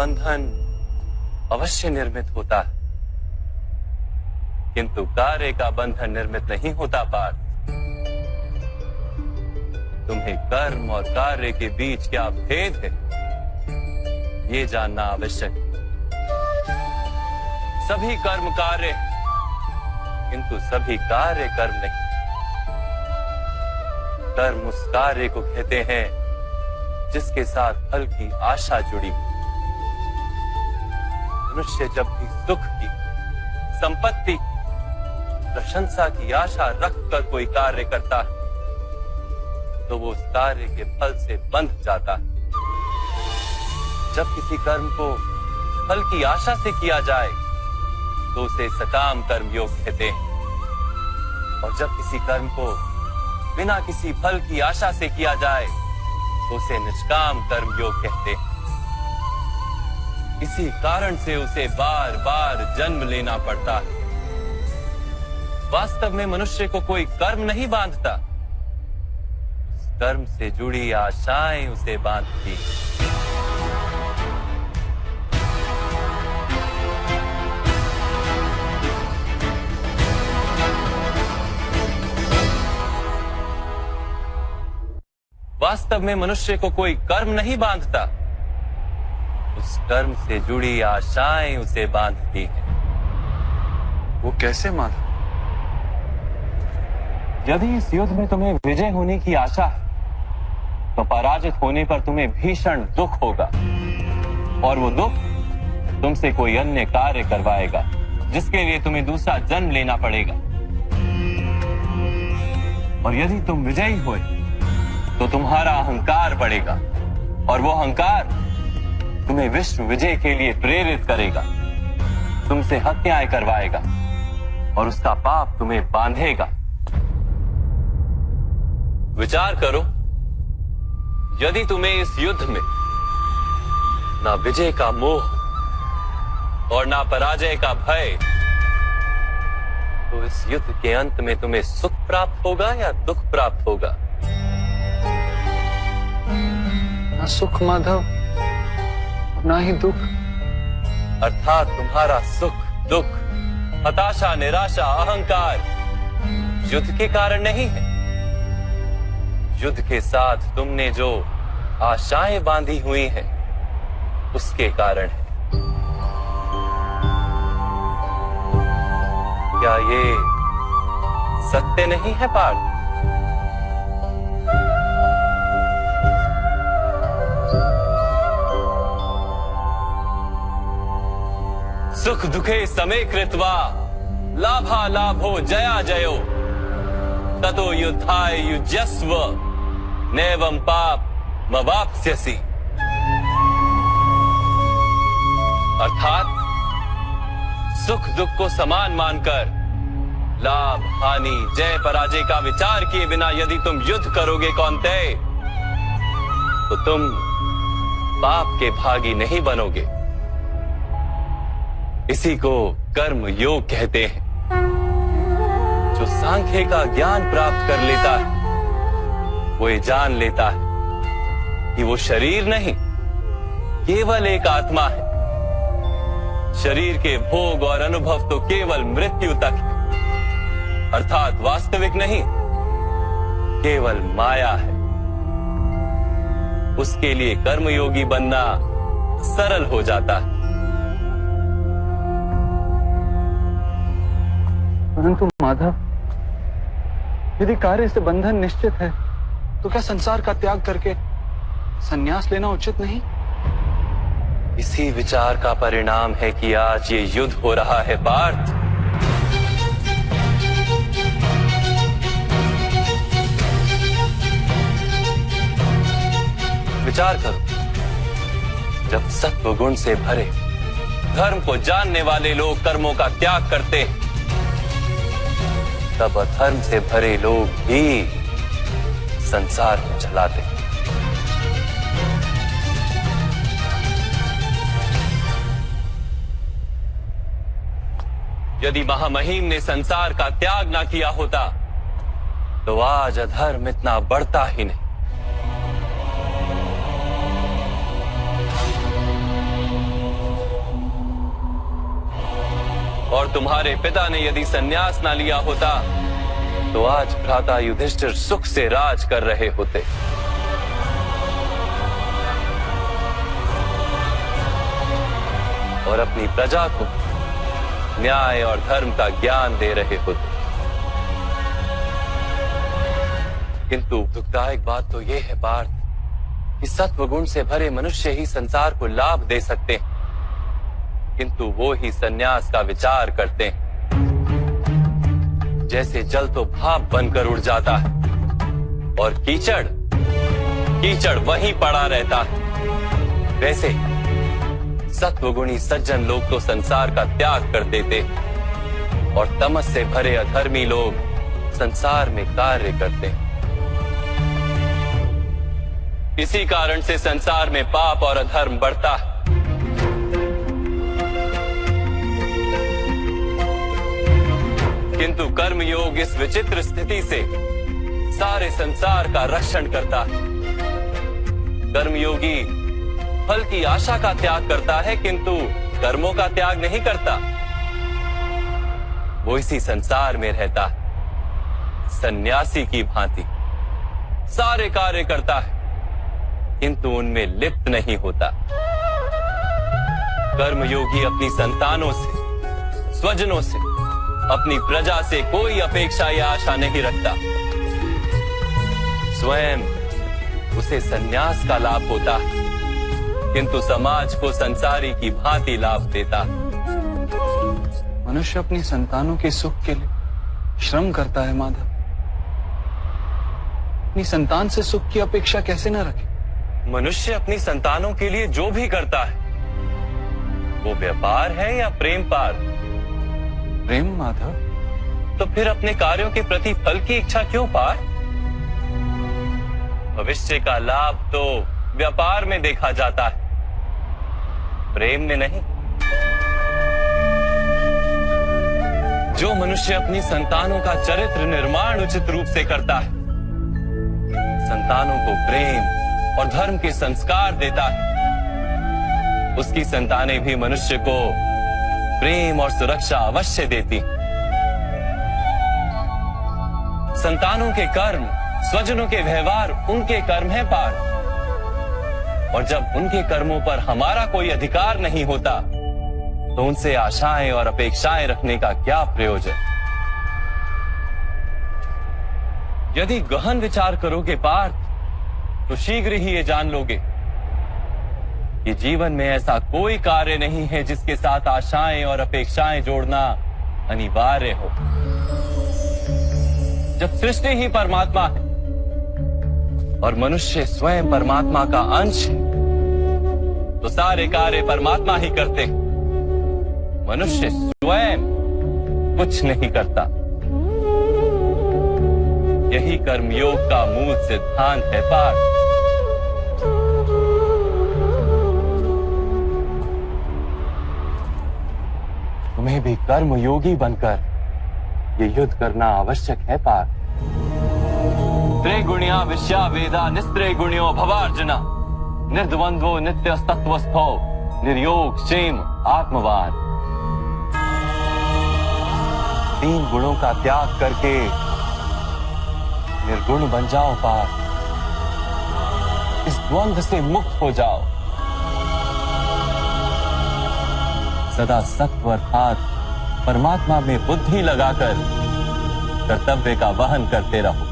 बंधन अवश्य निर्मित होता है, किंतु कार्य का बंधन निर्मित नहीं होता पार्थ। तुम्हें कर्म और कार्य के बीच क्या भेद है, ये जानना आवश्यक है। सभी कर्म कार्य, किंतु सभी कार्य कर्म नहीं। कर्म उस कार्य को कहते हैं जिसके साथ फल की आशा जुड़ी। मनुष्य जब भी सुख की, संपत्ति, प्रशंसा की आशा रखकर कोई कार्य करता है तो वो उस कार्य के फल से बंध जाता है। जब किसी कर्म को फल की आशा से किया जाए तो उसे सकाम कर्म योग कहते हैं, और जब किसी कर्म को बिना किसी फल की आशा से किया जाए तो उसे निष्काम कर्म योग कहते हैं। इसी कारण से उसे बार बार जन्म लेना पड़ता है। वास्तव में मनुष्य को कोई कर्म नहीं बांधता, कर्म से जुड़ी आशाएं उसे बांधती। वास्तव में मनुष्य को कोई कर्म नहीं बांधता, उस कर्म से जुड़ी आशाएं उसे बांधती हैं। वो कैसे माधव? यदि इस युद्ध में तुम्हें विजय होने की आशा है तो पराजित होने पर तुम्हें भीषण दुख होगा, और वो दुख तुमसे कोई अन्य कार्य करवाएगा जिसके लिए तुम्हें दूसरा जन्म लेना पड़ेगा। और यदि तुम विजयी हुए तो तुम्हारा अहंकार बढ़ेगा, और वो अहंकार तुम्हें विश्व विजय के लिए प्रेरित करेगा, तुमसे हत्याएं करवाएगा और उसका पाप तुम्हें बांधेगा। विचार करो, यदि तुम्हें इस युद्ध में ना विजय का मोह और ना पराजय का भय, तो इस युद्ध के अंत में तुम्हें सुख प्राप्त होगा या दुख प्राप्त होगा? ना सुख माधव, ना ही दुख। अर्थात तुम्हारा सुख, दुख, हताशा, निराशा, अहंकार युद्ध के कारण नहीं है। युद्ध के साथ तुमने जो आशाएं बांधी हुई हैं, उसके कारण है। क्या ये सत्य नहीं है पार्थ? सुख दुखे समे कृत्वा लाभा लाभो जया जयो ततो युद्धाय युज्यस्व नैवं पाप मवाप्स्यसि। अर्थात सुख दुख को समान मानकर लाभ हानि जय पराजय का विचार किए बिना यदि तुम युद्ध करोगे कौन्तेय, तो तुम पाप के भागी नहीं बनोगे। इसी को कर्म योग कहते हैं। जो सांख्य का ज्ञान प्राप्त कर लेता है वो ये जान लेता है कि वो शरीर नहीं, केवल एक आत्मा है। शरीर के भोग और अनुभव तो केवल मृत्यु तक है, अर्थात वास्तविक नहीं, केवल माया है। उसके लिए कर्मयोगी बनना सरल हो जाता है। परंतु माधव, यदि कार्य से बंधन निश्चित है तो क्या संसार का त्याग करके संन्यास लेना उचित नहीं? इसी विचार का परिणाम है कि आज ये युद्ध हो रहा है पार्थ। विचार करो, जब सत्व गुण से भरे धर्म को जानने वाले लोग कर्मों का त्याग करते हैं, तब अधर्म से भरे लोग भी संसार को चलाते हैं। यदि महामहिम ने संसार का त्याग ना किया होता तो आज अधर्म इतना बढ़ता ही नहीं। और तुम्हारे पिता ने यदि संन्यास ना लिया होता तो आज भ्राता युधिष्ठिर सुख से राज कर रहे होते। और अपनी प्रजा को न्याय और धर्म का ज्ञान दे रहे होते। किंतु दुखदायक बात तो यह है पार्थ कि सत्व गुण से भरे मनुष्य ही संसार को लाभ दे सकते हैं, किंतु वो ही संन्यास का विचार करते हैं। जैसे जल तो भाप बनकर उड़ जाता है और कीचड़ कीचड़ वहीं पड़ा रहता है, वैसे सत्वगुणी सज्जन लोग तो संसार का त्याग कर देते और तमस से भरे अधर्मी लोग संसार में कार्य करते हैं। इसी कारण से संसार में पाप और अधर्म बढ़ता है। किंतु कर्मयोग इस विचित्र स्थिति से सारे संसार का रक्षण करता है। कर्मयोगी फल की आशा का त्याग करता है, किंतु कर्मों का त्याग नहीं करता। वो इसी संसार में रहता है सन्यासी की भांति, सारे कार्य करता है किंतु उनमें लिप्त नहीं होता। कर्मयोगी अपनी संतानों से, स्वजनों से, अपनी प्रजा से कोई अपेक्षा या आशा नहीं रखता। स्वयं उसे संन्यास का लाभ होता है, किंतु समाज को संसारी की भांति लाभ देता। मनुष्य अपनी संतानों के सुख के लिए श्रम करता है माधव। अपनी संतान से सुख की अपेक्षा कैसे न रखे? मनुष्य अपनी संतानों के लिए जो भी करता है वो व्यापार है या प्रेम पार? प्रेम माधव। तो फिर अपने कार्यों के प्रति फल की इच्छा क्यों पार? भविष्य का लाभ तो व्यापार में देखा जाता है, प्रेम में नहीं। जो मनुष्य अपनी संतानों का चरित्र निर्माण उचित रूप से करता है, संतानों को प्रेम और धर्म के संस्कार देता है, उसकी संतानें भी मनुष्य को प्रेम और सुरक्षा अवश्य देती। संतानों के कर्म, स्वजनों के व्यवहार उनके कर्म है पार, और जब उनके कर्मों पर हमारा कोई अधिकार नहीं होता तो उनसे आशाएं और अपेक्षाएं रखने का क्या प्रयोजन? यदि गहन विचार करोगे पार्थ तो शीघ्र ही ये जान लोगे कि जीवन में ऐसा कोई कार्य नहीं है जिसके साथ आशाएं और अपेक्षाएं जोड़ना अनिवार्य हो। जब सृष्टि ही परमात्मा है और मनुष्य स्वयं परमात्मा का अंश है, तो सारे कार्य परमात्मा ही करते हैं। मनुष्य स्वयं कुछ नहीं करता। यही कर्मयोग का मूल सिद्धांत है पार्थ। तुम्हें भी कर्मयोगी बनकर ये युद्ध करना आवश्यक है पार्थ। त्रिगुणिया विश्या वेदा निस्त्रिगुण्यो भवार्जुना निर्द्वंद्वो नित्य तत्वस्थो निर्योग क्षेम आत्मवान। तीन गुणों का त्याग करके निर्गुण बन जाओ पार्थ। इस द्वंद्व से मुक्त हो जाओ। सदा सत्व अर्थात परमात्मा में बुद्धि लगाकर कर्तव्य का वहन करते रहो।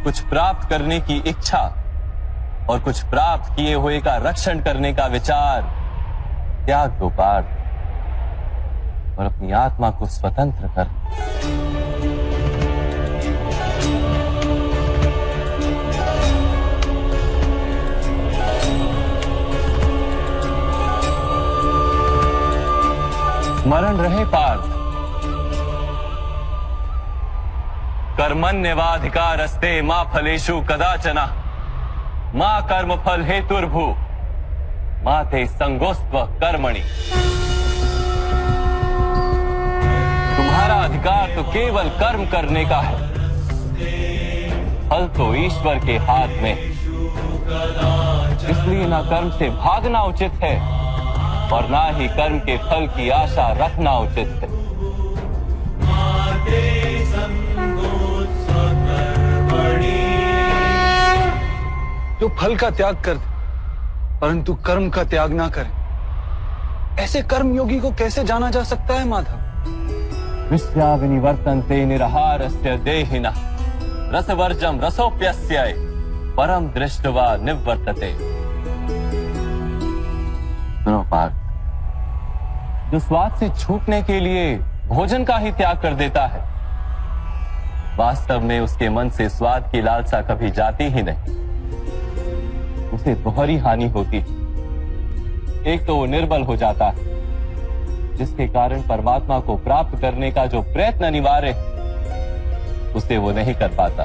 कुछ प्राप्त करने की इच्छा और कुछ प्राप्त किए हुए का रक्षण करने का विचार त्याग दो पार्थ, और अपनी आत्मा को स्वतंत्र कर। स्मरण रहे पार्थ, कर्मण्यवाधिकारस्ते मा फलेषु कदाचन मा कर्म फल हेतुर्भु मा ते संगोस्त्व कर्मणि। तुम्हारा अधिकार तो केवल कर्म करने का है, फल तो ईश्वर के हाथ में। इसलिए ना कर्म से भागना उचित है और ना ही कर्म के फल की आशा रखना उचित है। जो फल का त्याग कर दे परंतु कर्म का त्याग ना करे, ऐसे कर्म योगी को कैसे जाना जा सकता है माधव? विश्याविनिवर्तन्ते निरहारस्य देहिनः रसवर्जम रसोप्यस्य परम दृष्ट्वा निवर्तते। सुनो पार्थ, जो स्वाद से छूटने के लिए भोजन का ही त्याग कर देता है, वास्तव में उसके मन से स्वाद की लालसा कभी जाती ही नहीं। उसे दोहरी हानि होती है। एक तो वो निर्बल हो जाता है, जिसके कारण परमात्मा को प्राप्त करने का जो प्रयत्न अनिवार्य है उसे वो नहीं कर पाता,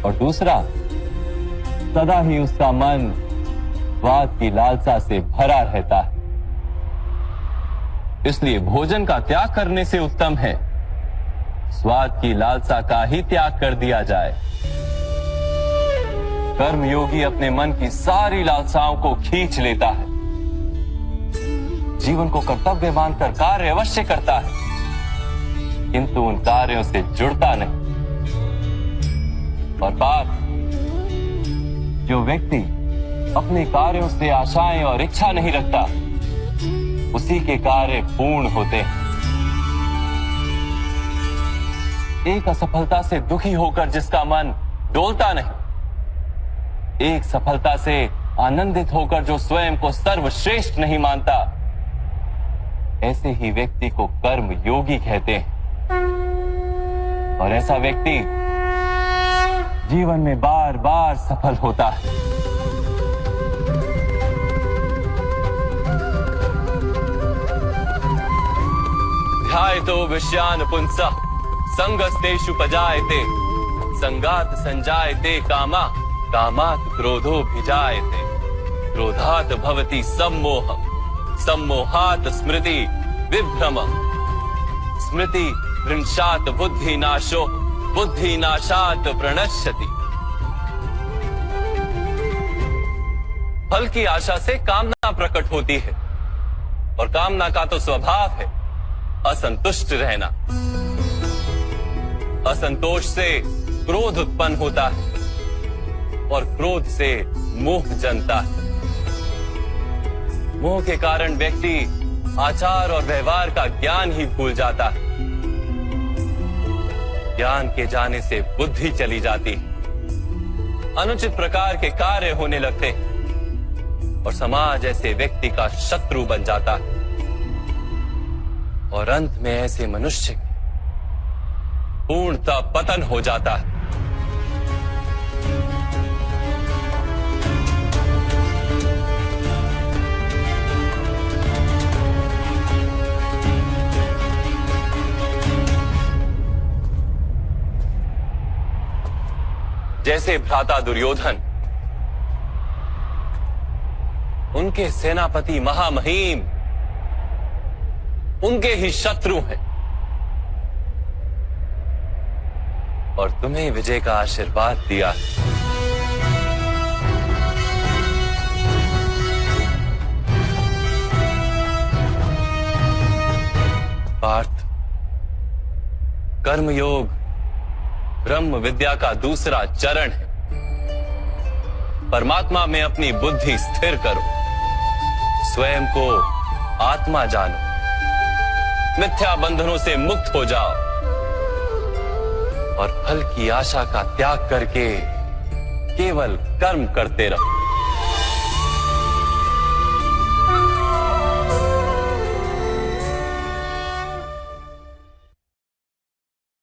और दूसरा सदा ही उसका मन स्वाद की लालसा से भरा रहता है। इसलिए भोजन का त्याग करने से उत्तम है स्वाद की लालसा का ही त्याग कर दिया जाए। कर्मयोगी अपने मन की सारी लालसाओं को खींच लेता है, जीवन को कर्तव्य मानकर कार्य अवश्य करता है, किंतु उन कार्यों से जुड़ता नहीं। और बात, जो व्यक्ति अपने कार्यों से आशाएं और इच्छा नहीं रखता, उसी के कार्य पूर्ण होते हैं। एक असफलता से दुखी होकर जिसका मन डोलता नहीं, एक सफलता से आनंदित होकर जो स्वयं को सर्वश्रेष्ठ नहीं मानता, ऐसे ही व्यक्ति को कर्म योगी कहते हैं। और ऐसा व्यक्ति जीवन में बार बार सफल होता है। ध्यायतो विषयान पुंसः संगस्तेषु पजायते संगात संजायते कामा कामात् क्रोधो भिजायते क्रोधात् भवति सम्मोहम् सम्मोहात् स्मृति विभ्रमम् स्मृति भ्रंशात् बुद्धिनाशो बुद्धिनाशात् प्रणश्यति। फल की आशा से कामना प्रकट होती है, और कामना का तो स्वभाव है असंतुष्ट रहना। असंतोष से क्रोध उत्पन्न होता है, और क्रोध से मोह जन्मता है। मोह के कारण व्यक्ति आचार और व्यवहार का ज्ञान ही भूल जाता है। ज्ञान के जाने से बुद्धि चली जाती है, अनुचित प्रकार के कार्य होने लगते हैं, और समाज ऐसे व्यक्ति का शत्रु बन जाता है। और अंत में ऐसे मनुष्य पूर्णतः पतन हो जाता है। जैसे भ्राता दुर्योधन, उनके सेनापति महामहिम उनके ही शत्रु हैं, और तुम्हें विजय का आशीर्वाद दिया। पार्थ, कर्मयोग ब्रह्म विद्या का दूसरा चरण है। परमात्मा में अपनी बुद्धि स्थिर करो, स्वयं को आत्मा जानो, मिथ्या बंधनों से मुक्त हो जाओ, और फल की आशा का त्याग करके केवल कर्म करते रहो।